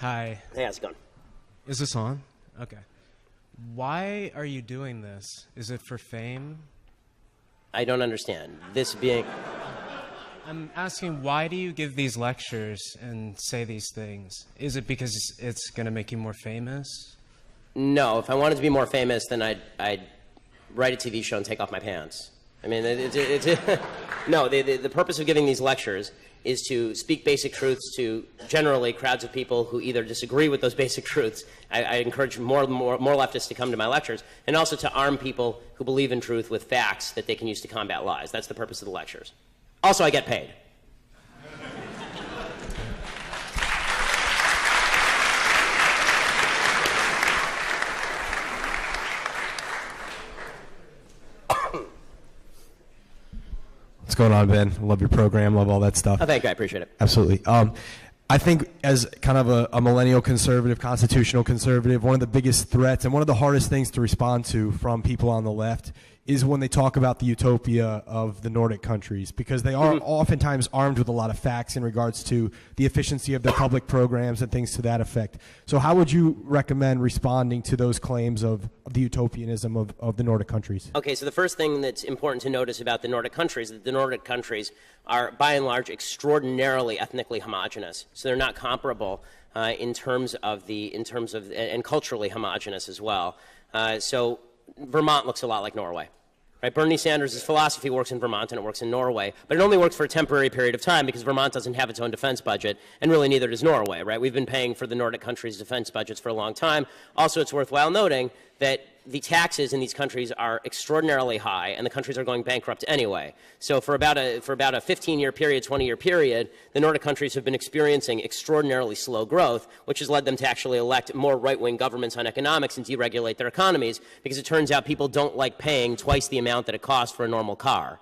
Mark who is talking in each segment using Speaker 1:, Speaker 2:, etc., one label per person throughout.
Speaker 1: Hi.
Speaker 2: Hey, how's it going?
Speaker 1: Is this on? Okay. Why are you doing this? Is it for fame?
Speaker 2: I don't understand. This being...
Speaker 1: I'm asking, why do you give these lectures and say these things? Is it because it's going to make you more famous?
Speaker 2: No, if I wanted to be more famous, then I'd write a TV show and take off my pants. I mean, no, the purpose of giving these lectures is to speak basic truths to generally crowds of people who either disagree with those basic truths. I encourage more leftists to come to my lectures, and also to arm people who believe in truth with facts that they can use to combat lies. That's the purpose of the lectures. Also, I get paid.
Speaker 3: What's going on, Ben? Love your program. Love all that stuff.
Speaker 2: Oh, thank you. I appreciate it.
Speaker 3: Absolutely. I think as kind of a millennial conservative, constitutional conservative, one of the biggest threats and one of the hardest things to respond to from people on the left is when they talk about the utopia of the Nordic countries, because they are oftentimes armed with a lot of facts in regards to the efficiency of their public programs and things to that effect. So how would you recommend responding to those claims of the utopianism of the Nordic countries?
Speaker 2: Okay, so the first thing that's important to notice about the Nordic countries is that the Nordic countries are, by and large, extraordinarily ethnically homogenous. So they're not comparable in terms of and culturally homogenous as well. So Vermont looks a lot like Norway. Right? Bernie Sanders' philosophy works in Vermont and it works in Norway, but it only works for a temporary period of time because Vermont doesn't have its own defense budget, and really neither does Norway. Right? We've been paying for the Nordic countries' defense budgets for a long time. Also, it's worthwhile noting that the taxes in these countries are extraordinarily high, and the countries are going bankrupt anyway. So for about a 15-year period, 20-year period, the Nordic countries have been experiencing extraordinarily slow growth, which has led them to actually elect more right-wing governments on economics and deregulate their economies, because it turns out people don't like paying twice the amount that it costs for a normal car.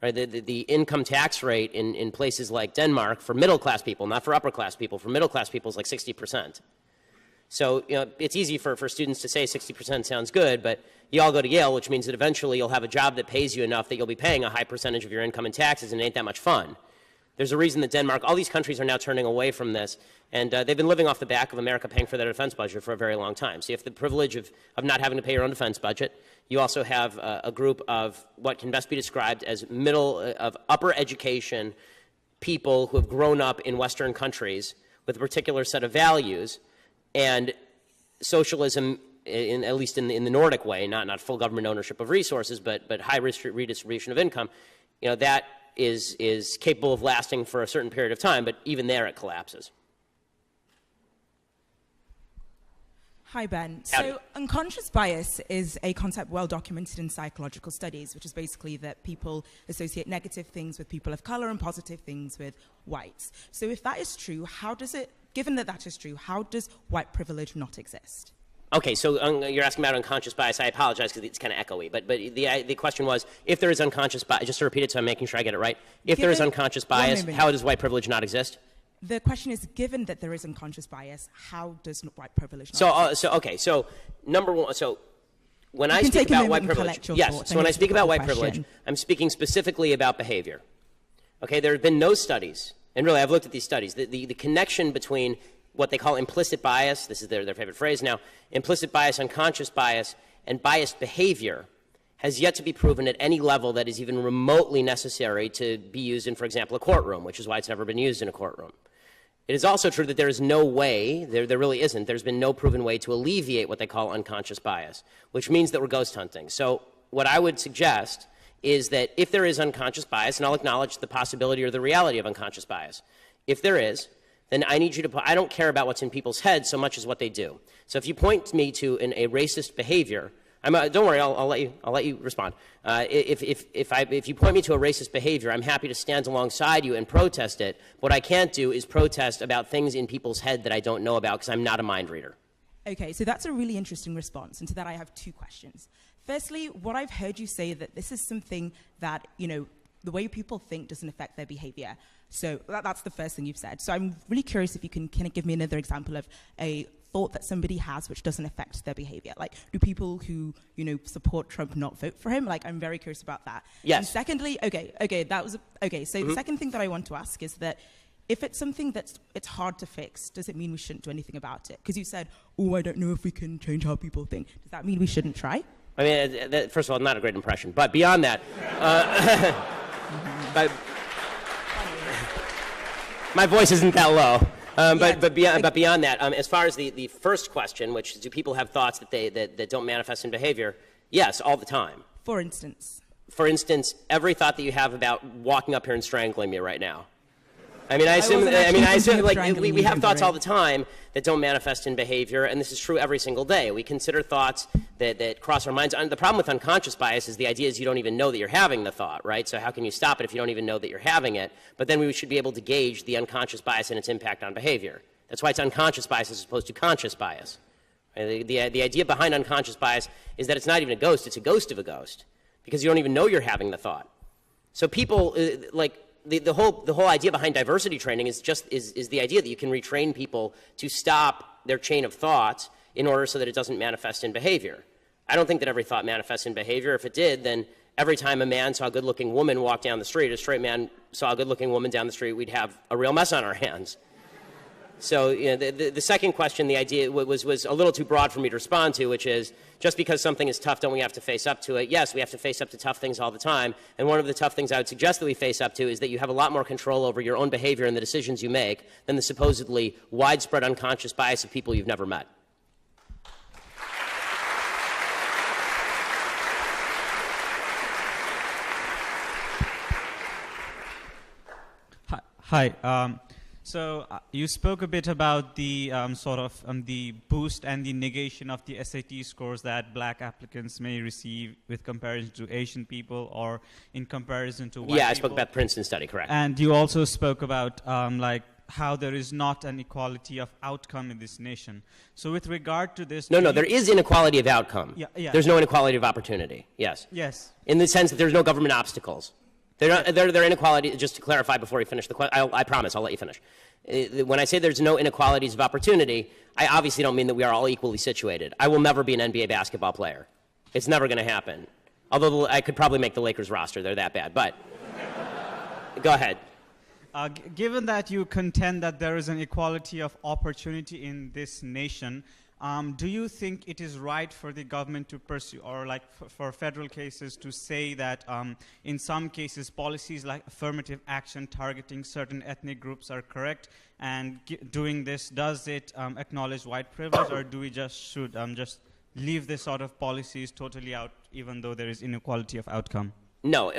Speaker 2: Right? The income tax rate in places like Denmark for middle-class people, not for upper-class people, for middle-class people is like 60%. So, it's easy for students to say 60% sounds good, but you all go to Yale, which means that eventually you'll have a job that pays you enough that you'll be paying a high percentage of your income in taxes, and it ain't that much fun. There's a reason that Denmark, all these countries are now turning away from this, and they've been living off the back of America paying for their defense budget for a very long time. So you have the privilege of not having to pay your own defense budget. You also have a group of what can best be described as upper education people who have grown up in Western countries with a particular set of values. And socialism, at least in the Nordic way, not full government ownership of resources, but high redistribution of income, that is capable of lasting for a certain period of time, but even there it collapses.
Speaker 4: Hi, Ben.
Speaker 2: Howdy.
Speaker 4: So unconscious bias is a concept well documented in psychological studies, which is basically that people associate negative things with people of color and positive things with whites. So if that is true, given that that is true, how does white privilege not exist?
Speaker 2: Okay, so you're asking about unconscious bias. I apologize because it's kind of echoey, but the question was, if there is unconscious bias, just to repeat it so I'm making sure I get it right, if there is unconscious bias, how does white privilege not exist?
Speaker 4: The question is, given that there is unconscious bias, how does white privilege not exist?
Speaker 2: So number one, so when I speak about white privilege, yes, so when I speak about white privilege, I'm speaking specifically about behavior. Okay, there have been no studies, and really I've looked at these studies, the connection between what they call implicit bias, this is their favorite phrase now, implicit bias, unconscious bias, and biased behavior has yet to be proven at any level that is even remotely necessary to be used in, for example, a courtroom, which is why it's never been used in a courtroom. It is also true that there is no way, there really isn't, there's been no proven way to alleviate what they call unconscious bias, which means that we're ghost hunting. So what I would suggest is that if there is unconscious bias, and I'll acknowledge the possibility or the reality of unconscious bias, if there is, then I need you to I don't care about what's in people's heads so much as what they do. So if you point me to a racist behavior, don't worry, I'll let you respond. If you point me to a racist behavior, I'm happy to stand alongside you and protest it. What I can't do is protest about things in people's head that I don't know about because I'm not a mind reader.
Speaker 4: Okay, so that's a really interesting response, and to that I have two questions. Firstly, what I've heard you say that this is something that, the way people think doesn't affect their behavior. So that's the first thing you've said. So I'm really curious if you can kind of give me another example of a thought that somebody has which doesn't affect their behavior. Like, do people who, support Trump not vote for him? Like, I'm very curious about that.
Speaker 2: Yes.
Speaker 4: And secondly, the second thing that I want to ask is that if it's something it's hard to fix, does it mean we shouldn't do anything about it? Because you said, oh, I don't know if we can change how people think. Does that mean we shouldn't try?
Speaker 2: I mean, first of all, not a great impression. But beyond that, my voice isn't that low. But beyond that, as far as the first question, which is, do people have thoughts that don't manifest in behavior? Yes, all the time.
Speaker 4: For instance?
Speaker 2: For instance, every thought that you have about walking up here and strangling me right now. I mean, I assume like we have thoughts all the time that don't manifest in behavior, and this is true every single day. We consider thoughts that cross our minds. And the problem with unconscious bias is the idea is you don't even know that you're having the thought, right? So how can you stop it if you don't even know that you're having it? But then we should be able to gauge the unconscious bias and its impact on behavior. That's why it's unconscious bias as opposed to conscious bias. The idea behind unconscious bias is that it's not even a ghost, it's a ghost of a ghost, because you don't even know you're having the thought. So people, the whole idea behind diversity training is the idea that you can retrain people to stop their chain of thoughts in order so that it doesn't manifest in behavior. I don't think that every thought manifests in behavior. If it did, then every time a man saw a good-looking woman walk down the street, a straight man saw a good-looking woman down the street, we'd have a real mess on our hands. So the second question, the idea was a little too broad for me to respond to, which is, just because something is tough, don't we have to face up to it? Yes, we have to face up to tough things all the time. And one of the tough things I would suggest that we face up to is that you have a lot more control over your own behavior and the decisions you make than the supposedly widespread unconscious bias of people you've never met.
Speaker 5: Hi. So you spoke a bit about the the boost and the negation of the SAT scores that black applicants may receive with comparison to Asian people or in comparison to white people.
Speaker 2: Yeah, I spoke about the Princeton study, correct.
Speaker 5: And you also spoke about how there is not an equality of outcome in this nation. So with regard to this...
Speaker 2: No, there is inequality of outcome.
Speaker 5: Yeah.
Speaker 2: There's no inequality of opportunity, yes.
Speaker 5: Yes.
Speaker 2: In the sense that there's no government obstacles. They're inequality, just to clarify before you finish the question, I promise, I'll let you finish. When I say there's no inequalities of opportunity, I obviously don't mean that we are all equally situated. I will never be an NBA basketball player. It's never going to happen. Although I could probably make the Lakers roster. They're that bad. But go ahead.
Speaker 5: Given that you contend that there is an equality of opportunity in this nation, do you think it is right for the government to pursue, or like for federal cases to say that in some cases policies like affirmative action targeting certain ethnic groups are correct, and doing this, does it acknowledge white privilege, or do we should just leave this sort of policies totally out even though there is inequality of outcome?
Speaker 2: No.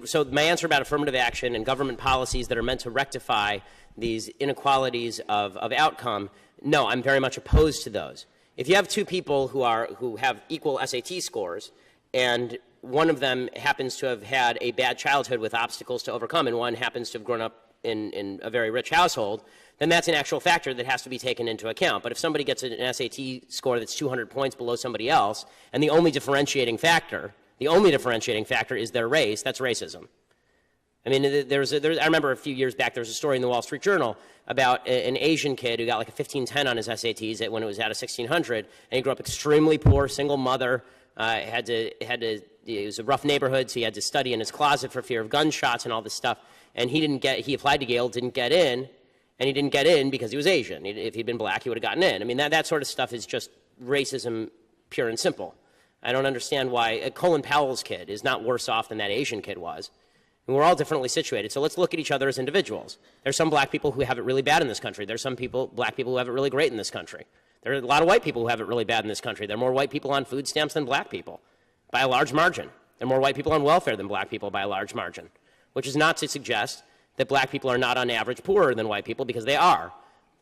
Speaker 2: So my answer about affirmative action and government policies that are meant to rectify these inequalities of outcome, no, I'm very much opposed to those. If you have two people who have equal SAT scores, and one of them happens to have had a bad childhood with obstacles to overcome, and one happens to have grown up in a very rich household, then that's an actual factor that has to be taken into account. But if somebody gets an SAT score that's 200 points below somebody else, and the only differentiating factor is their race, that's racism. I mean, I remember a few years back there was a story in the Wall Street Journal about an Asian kid who got like a 1510 on his SATs when it was out of 1600, and he grew up extremely poor, single mother, it was a rough neighborhood, so he had to study in his closet for fear of gunshots and all this stuff, and he applied to Yale, didn't get in, and he didn't get in because he was Asian. If he'd been black, he would have gotten in. I mean, that sort of stuff is just racism pure and simple. I don't understand why Colin Powell's kid is not worse off than that Asian kid was. And we're all differently situated, so let's look at each other as individuals. There's some black people who have it really bad in this country. There's some black people who have it really great in this country. There are a lot of white people who have it really bad in this country. There are more white people on food stamps than black people, by a large margin. There are more white people on welfare than black people by a large margin, which is not to suggest that black people are not on average poorer than white people, because they are.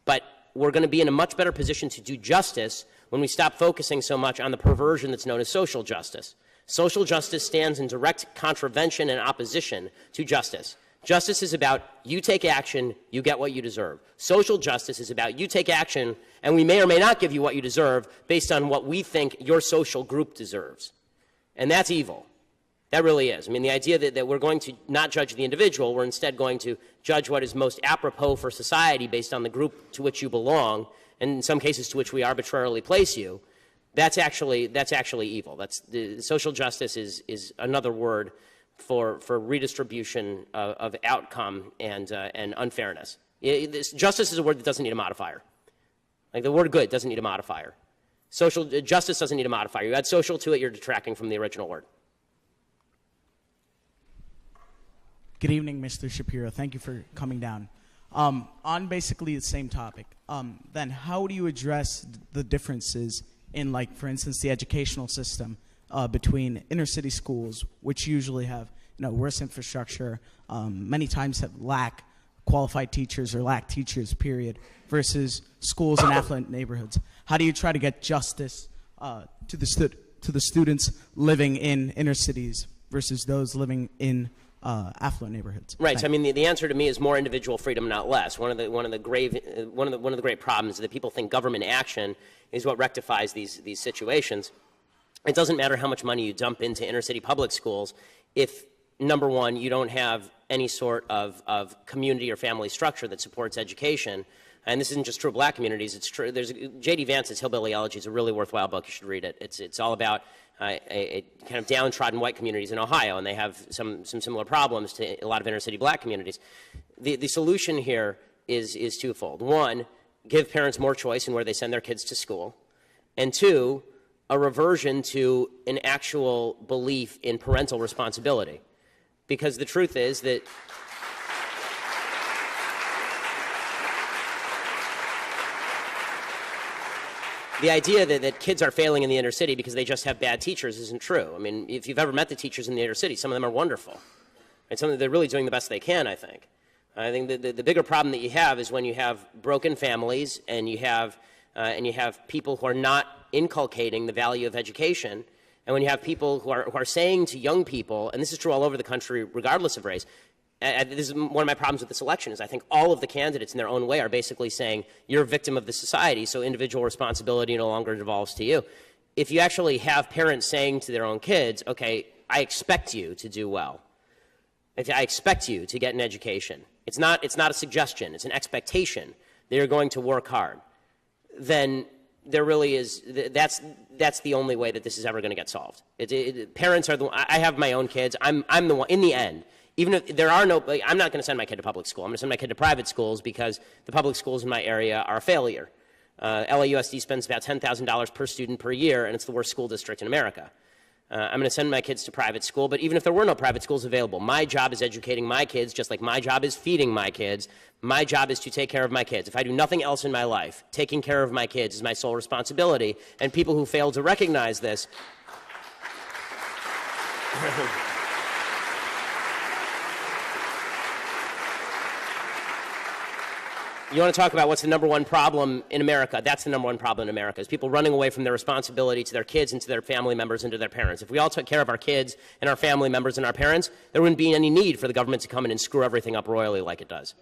Speaker 2: But we're going to be in a much better position to do justice when we stop focusing so much on the perversion that's known as social justice. Social justice stands in direct contravention and opposition to justice. Justice is about you take action, you get what you deserve. Social justice is about you take action, and we may or may not give you what you deserve based on what we think your social group deserves. And that's evil. That really is. I mean, the idea that we're going to not judge the individual, we're instead going to judge what is most apropos for society based on the group to which you belong, and in some cases to which we arbitrarily place you, that's actually evil. Social justice is another word for redistribution of outcome and unfairness. Justice is a word that doesn't need a modifier. Like the word good doesn't need a modifier. Social justice doesn't need a modifier. You add social to it, you're detracting from the original word.
Speaker 6: Good evening, Mr. Shapiro. Thank you for coming down. On basically the same topic, then how do you address the differences in, like, for instance, the educational system between inner city schools, which usually have worse infrastructure, many times have lack qualified teachers or lack teachers, period, versus schools in affluent neighborhoods? How do you try to get justice to the students living in inner cities versus those living in affluent neighborhoods?
Speaker 2: Right.
Speaker 6: Thanks.
Speaker 2: So I mean, the answer to me is more individual freedom, not less. One of the great problems is that people think government action is what rectifies these situations. It doesn't matter how much money you dump into inner city public schools if, number one, you don't have any sort of community or family structure that supports education. And this isn't just true of black communities. It's true. There's J.D. Vance's Hillbilly Elegy is a really worthwhile book. You should read it. It's all about a kind of downtrodden white communities in Ohio, and they have some similar problems to a lot of inner city black communities. The solution here is twofold. One, give parents more choice in where they send their kids to school. And two, a reversion to an actual belief in parental responsibility. Because the truth is that the idea that kids are failing in the inner city because they just have bad teachers isn't true. I mean, if you've ever met the teachers in the inner city, some of them are wonderful. Right? Some of them, they're really doing the best they can, I think. I think the bigger problem that you have is when you have broken families and you have people who are not inculcating the value of education, and when you have people who are saying to young people, and this is true all over the country regardless of race, this is one of my problems with this election, is I think all of the candidates in their own way are basically saying, you're a victim of the society, so individual responsibility no longer devolves to you. If you actually have parents saying to their own kids, okay, I expect you to do well. I expect you to get an education. It's not a suggestion, it's an expectation that you're going to work hard. Then there really is, that's the only way that this is ever going to get solved. Parents are the one, I have my own kids, I'm the one, in the end, even if there are no, I'm not going to send my kid to public school. I'm going to send my kid to private schools because the public schools in my area are a failure. LAUSD spends about $10,000 per student per year, and it's the worst school district in America. I'm going to send my kids to private school, but even if there were no private schools available, my job is educating my kids, just like my job is feeding my kids. My job is to take care of my kids. If I do nothing else in my life, taking care of my kids is my sole responsibility, and people who fail to recognize this You want to talk about what's the number one problem in America? That's the number one problem in America, is people running away from their responsibility to their kids and to their family members and to their parents. If we all took care of our kids and our family members and our parents, there wouldn't be any need for the government to come in and screw everything up royally like it does.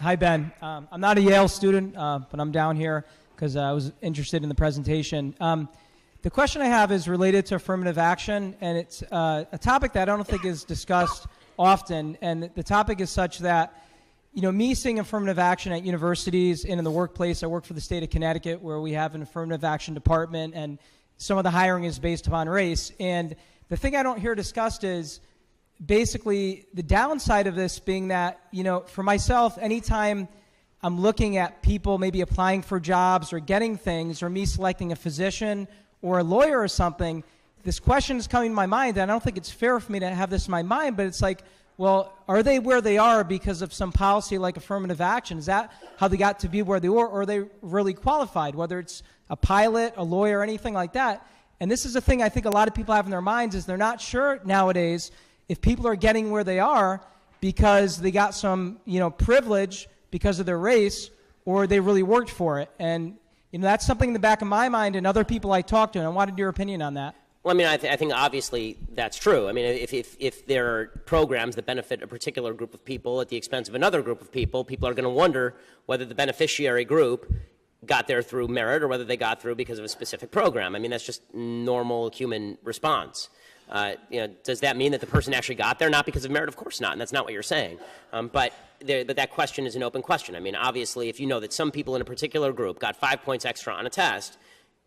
Speaker 7: Hi, Ben. I'm not a Yale student, but I'm down here because I was interested in the presentation. The question I have is related to affirmative action, and it's a topic that I don't think is discussed often. And the topic is such that, you know, me seeing affirmative action at universities and in the workplace, I work for the state of Connecticut where we have an affirmative action department, and some of the hiring is based upon race. And the thing I don't hear discussed is basically the downside of this being that, you know, for myself, anytime I'm looking at people maybe applying for jobs or getting things, or me selecting a physician or a lawyer or something, this question is coming to my mind, and I don't think it's fair for me to have this in my mind, but it's like, well, are they where they are because of some policy like affirmative action? Is that how they got to be where they were, or are they really qualified, whether it's a pilot, a lawyer, anything like that? And this is the thing I think a lot of people have in their minds, is they're not sure nowadays if people are getting where they are because they got some, you know, privilege because of their race, or they really worked for it. And you know, that's something in the back of my mind and other people I talk to, and I wanted your opinion on that.
Speaker 2: Well, I mean, I think obviously that's true. I mean, if there are programs that benefit a particular group of people at the expense of another group of people, people are going to wonder whether the beneficiary group got there through merit or whether they got through because of a specific program. I mean, that's just normal human response. You know, does that mean that the person actually got there not because of merit? Of course not, and that's not what you're saying. But that question is an open question. I mean, obviously, if you know that some people in a particular group got 5 points extra on a test,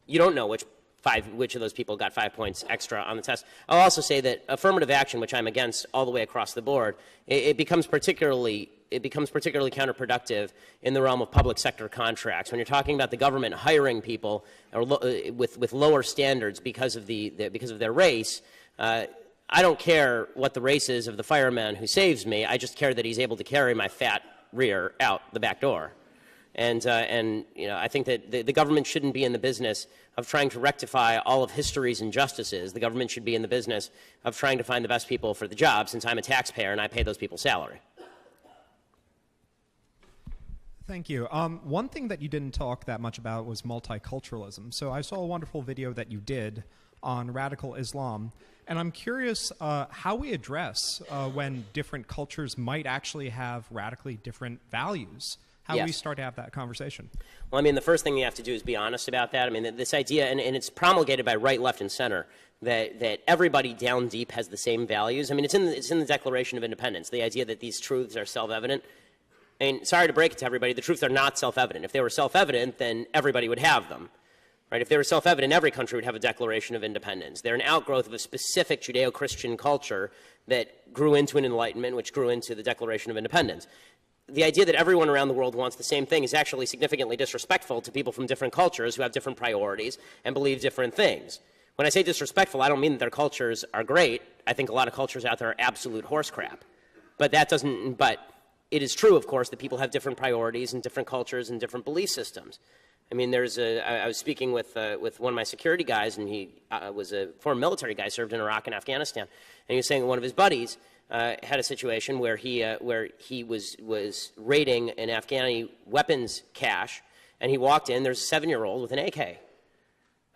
Speaker 2: you don't know which which of those people got 5 points extra on the test. I'll also say that affirmative action, which I'm against all the way across the board, it becomes particularly counterproductive in the realm of public sector contracts. When you're talking about the government hiring people with lower standards because of their race, I don't care what the race is of the fireman who saves me. I just care that he's able to carry my fat rear out the back door. And I think that the government shouldn't be in the business of trying to rectify all of history's injustices. The government should be in the business of trying to find the best people for the job, since I'm a taxpayer and I pay those people's salary.
Speaker 8: Thank you. One thing that you didn't talk that much about was multiculturalism. So I saw a wonderful video that you did on radical Islam, and I'm curious how we address when different cultures might actually have radically different values. How do we start to have that conversation?
Speaker 2: Well, I mean, the first thing you have to do is be honest about that. I mean, this idea, and it's promulgated by right, left, and center, that everybody down deep has the same values. I mean, it's in the Declaration of Independence, the idea that these truths are self-evident. I mean, sorry to break it to everybody, the truths are not self-evident. If they were self-evident, then everybody would have them. Right? If they were self-evident, every country would have a Declaration of Independence. They're an outgrowth of a specific Judeo-Christian culture that grew into an Enlightenment, which grew into the Declaration of Independence. The idea that everyone around the world wants the same thing is actually significantly disrespectful to people from different cultures who have different priorities and believe different things. When I say disrespectful, I don't mean that their cultures are great. I think a lot of cultures out there are absolute horse crap. But it is true, of course, that people have different priorities and different cultures and different belief systems. I mean, I was speaking with one of my security guys, and he was a former military guy, served in Iraq and Afghanistan, and he was saying that one of his buddies had a situation where he was raiding an Afghani weapons cache, and he walked in. There's a 7-year-old with an AK.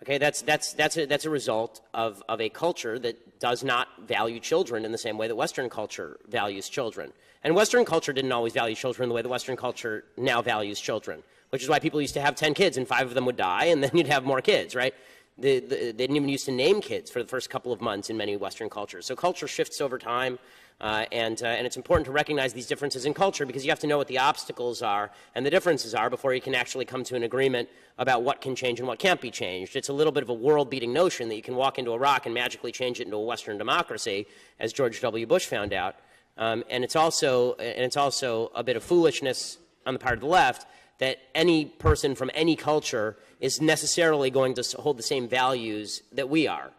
Speaker 2: Okay, that's a result of a culture that does not value children in the same way that Western culture values children. And Western culture didn't always value children the way that Western culture now values children, which is why people used to have 10 kids and 5 of them would die, and then you'd have more kids, right? They didn't even used to name kids for the first couple of months in many Western cultures. So culture shifts over time, and it's important to recognize these differences in culture, because you have to know what the obstacles are and the differences are before you can actually come to an agreement about what can change and what can't be changed. It's a little bit of a world-beating notion that you can walk into Iraq and magically change it into a Western democracy, as George W. Bush found out. And it's also a bit of foolishness on the part of the left that any person from any culture is necessarily going to hold the same values that we are.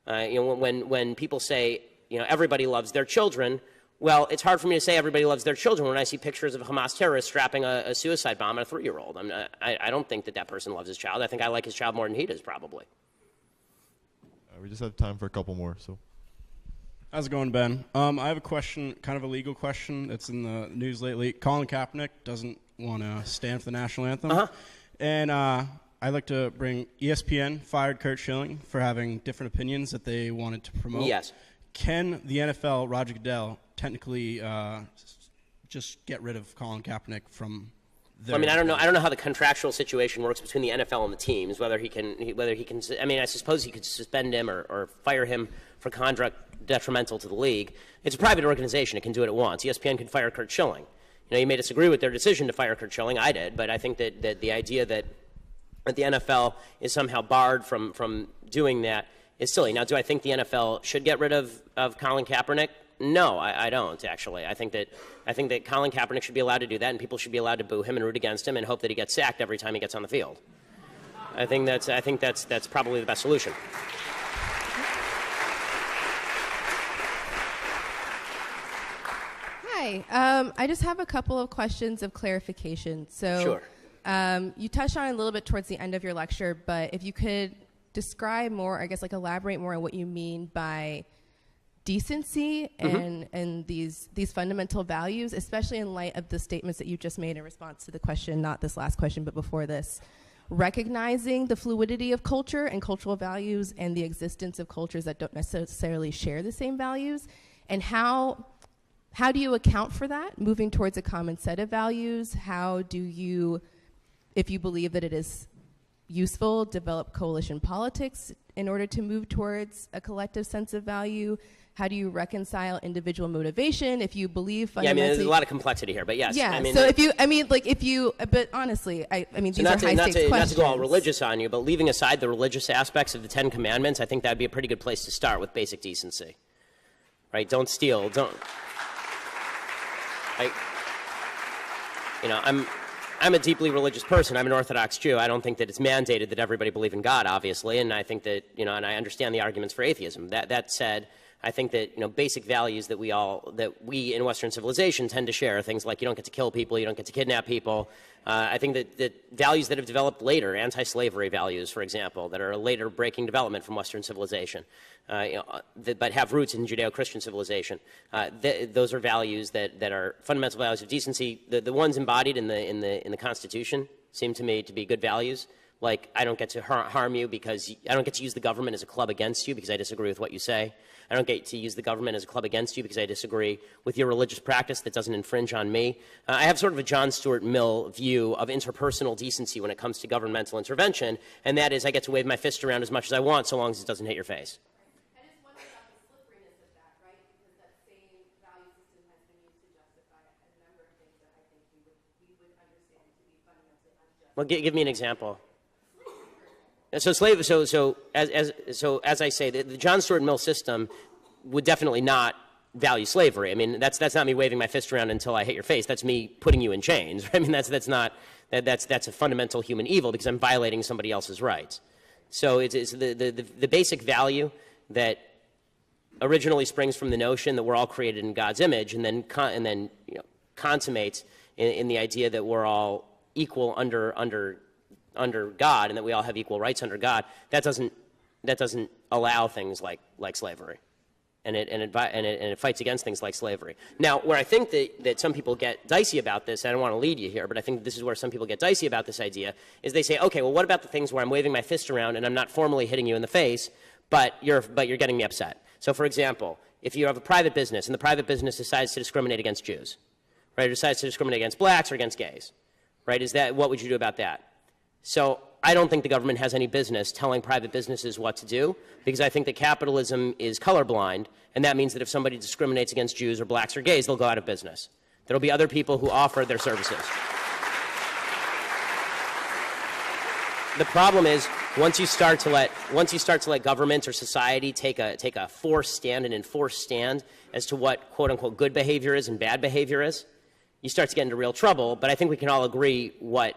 Speaker 2: When people say, everybody loves their children, well, it's hard for me to say everybody loves their children when I see pictures of a Hamas terrorist strapping a suicide bomb on a 3-year-old. I don't think that person loves his child. I think I like his child more than he does, probably.
Speaker 9: We just have time for a couple more, so.
Speaker 10: How's it going, Ben? I have a question, kind of a legal question that's in the news lately. Colin Kaepernick doesn't want to stand for the national anthem. And I'd like to bring ESPN fired Kurt Schilling for having different opinions that they wanted to promote.
Speaker 2: Yes.
Speaker 10: Can the NFL, Roger Goodell, technically just get rid of Colin Kaepernick from their...
Speaker 2: I don't know how the contractual situation works between the NFL and the teams, whether he can, I suppose he could suspend him or fire him for conduct detrimental to the league. It's a private organization. It can do it at once. ESPN can fire Kurt Schilling. You may disagree with their decision to fire Kurt Schilling. I did, but I think that the idea that the NFL is somehow barred from doing that is silly. Now, do I think the NFL should get rid of Colin Kaepernick? No, I don't, actually. I think that Colin Kaepernick should be allowed to do that, and people should be allowed to boo him and root against him and hope that he gets sacked every time he gets on the field. I think that's probably the best solution.
Speaker 11: Hi. I just have a couple of questions of clarification. So,
Speaker 2: sure.
Speaker 11: You touched on it a little bit towards the end of your lecture, but if you could describe more, I guess, elaborate more on what you mean by decency and these fundamental values, especially in light of the statements that you just made in response to the question, not this last question, but before this, recognizing the fluidity of culture and cultural values and the existence of cultures that don't necessarily share the same values, and how do you account for that, moving towards a common set of values? How do you, if you believe that it is useful, develop coalition politics in order to move towards a collective sense of value? how do you reconcile individual motivation if you believe
Speaker 2: Yeah, I mean,
Speaker 11: fundamentally?
Speaker 2: there's a lot of complexity here, but yes.
Speaker 11: Yeah.
Speaker 2: I mean,
Speaker 11: So if you, but honestly, I mean,
Speaker 2: so
Speaker 11: these are high stakes questions.
Speaker 2: not to go all religious on you, but leaving aside the religious aspects of the Ten Commandments, I think that'd be a pretty good place to start with basic decency. Right? Don't steal. Don't. I'm a deeply religious person. I'm an Orthodox Jew. I don't think that it's mandated that everybody believe in God, obviously, and I think that, and I understand the arguments for atheism. That said, I think that, basic values that we in Western civilization tend to share, things like you don't get to kill people, you don't get to kidnap people. I think that values that have developed later, anti-slavery values, for example, that are a later breaking development from Western civilization, but have roots in Judeo-Christian civilization. Those are values that are fundamental values of decency. The ones embodied in the Constitution seem to me to be good values. Like, I don't get to harm you because I don't get to use the government as a club against you because I disagree with what you say. I don't get to use the government as a club against you because I disagree with your religious practice that doesn't infringe on me. I have sort of a John Stuart Mill view of interpersonal decency when it comes to governmental intervention, and that is I get to wave my fist around as much as I want so long as it doesn't hit your face.
Speaker 11: I just wonder about the slipperiness of that, right? Because that same value system has been used to justify a number of things that I think we would understand to be fundamentally unjust.
Speaker 2: Well, give me an example. So as I say, the John Stuart Mill system would definitely not value slavery. I mean, that's not me waving my fist around until I hit your face. That's me putting you in chains. I mean, that's a fundamental human evil because I'm violating somebody else's rights. So it's the basic value that originally springs from the notion that we're all created in God's image, and then consummates in the idea that we're all equal under God, and that we all have equal rights under God. That doesn't allow things like slavery, and it fights against things like slavery. Now, where I think that some people get dicey about this, I don't want to lead you here, but I think this is where some people get dicey about this idea, is they say, okay, well, what about the things where I'm waving my fist around and I'm not formally hitting you in the face, but you're getting me upset? So, for example, if you have a private business and the private business decides to discriminate against Jews, right, or decides to discriminate against blacks or against gays, right, what would you do about that? So I don't think the government has any business telling private businesses what to do, because I think that capitalism is colorblind, and that means that if somebody discriminates against Jews or blacks or gays, they'll go out of business. There will be other people who offer their services. The problem is once you start to let government or society take a forced stand, an enforced stand as to what quote unquote good behavior is and bad behavior is, you start to get into real trouble. But I think we can all agree what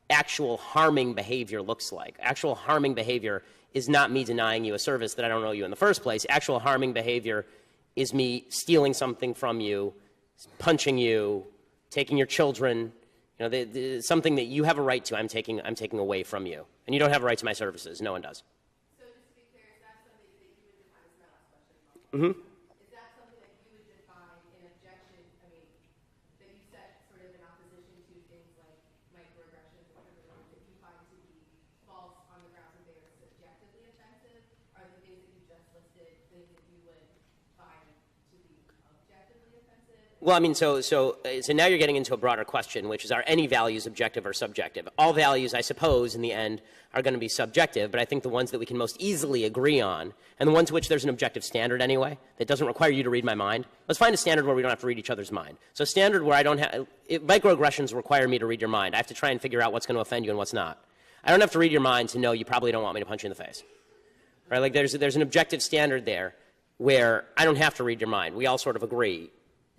Speaker 2: actual harming behavior looks like. Actual harming behavior is not me denying you a service that I don't owe you in the first place. Actual harming behavior is me stealing something from you, punching you, taking your children, something that you have a right to, I'm taking away from you. And you don't have a right to my services. No one does.
Speaker 11: So just to be clear, is that something that you would define, as my last question?
Speaker 2: Mm-hmm.
Speaker 11: Is that something that you would define in objection, that you set sort of in opposition to things like microaggressions or whatever that you find to be false on the grounds that they are subjectively offensive? Are the things that you just listed things that you would find to be objectively offensive?
Speaker 2: Well, so now you're getting into a broader question, which is, are any values objective or subjective? All values, I suppose, in the end, are going to be subjective, but I think the ones that we can most easily agree on, and the ones to which there's an objective standard anyway, that doesn't require you to read my mind. Let's find a standard where we don't have to read each other's mind. So a standard where microaggressions require me to read your mind. I have to try and figure out what's going to offend you and what's not. I don't have to read your mind to know you probably don't want me to punch you in the face. Right? Like there's an objective standard there where I don't have to read your mind. We all sort of agree.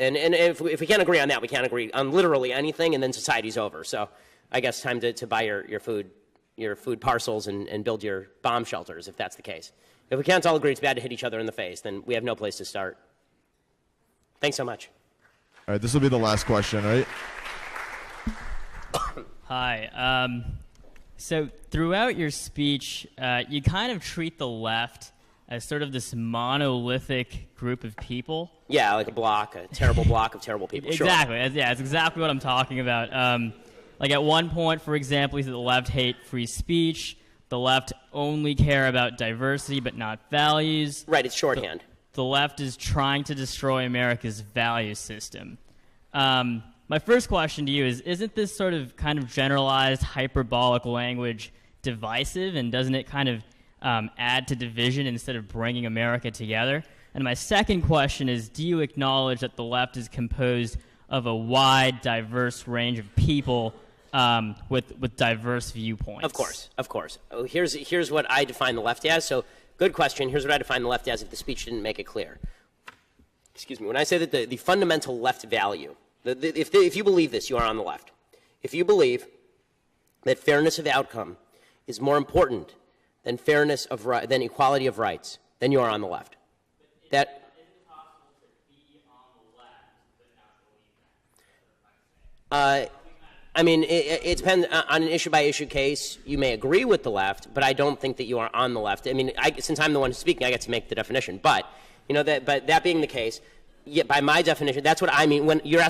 Speaker 2: And if we can't agree on that, we can't agree on literally anything, and then society's over. So I guess time to buy your food parcels and build your bomb shelters, if that's the case. If we can't all agree it's bad to hit each other in the face, then we have no place to start. Thanks so much.
Speaker 9: All right, this will be the last question, right?
Speaker 12: Hi. So throughout your speech, you kind of treat the left as sort of this monolithic group of people.
Speaker 2: Yeah, like a terrible block of terrible people.
Speaker 12: Exactly.
Speaker 2: Sure.
Speaker 12: Yeah, it's exactly what I'm talking about. Like at one point, for example, he said the left hate free speech. The left only care about diversity but not values.
Speaker 2: Right, it's shorthand.
Speaker 12: The left is trying to destroy America's value system. My first question to you is, isn't this sort of kind of generalized hyperbolic language divisive, and doesn't it kind of add to division instead of bringing America together? And my second question is, do you acknowledge that the left is composed of a wide, diverse range of people with diverse viewpoints?
Speaker 2: Of course, of course. Oh, here's what I define the left as. So, good question. Here's what I define the left as if the speech didn't make it clear. Excuse me. When I say that the fundamental left value, if you believe this, you are on the left. If you believe that fairness of outcome is more important than fairness of than equality of rights, then you are on the left. That. I mean, it depends on an issue-by-issue case. You may agree with the left, but I don't think that you are on the left. I mean, since I'm the one speaking, I get to make the definition. But, but that being the case, by my definition, that's what I mean. When you're asking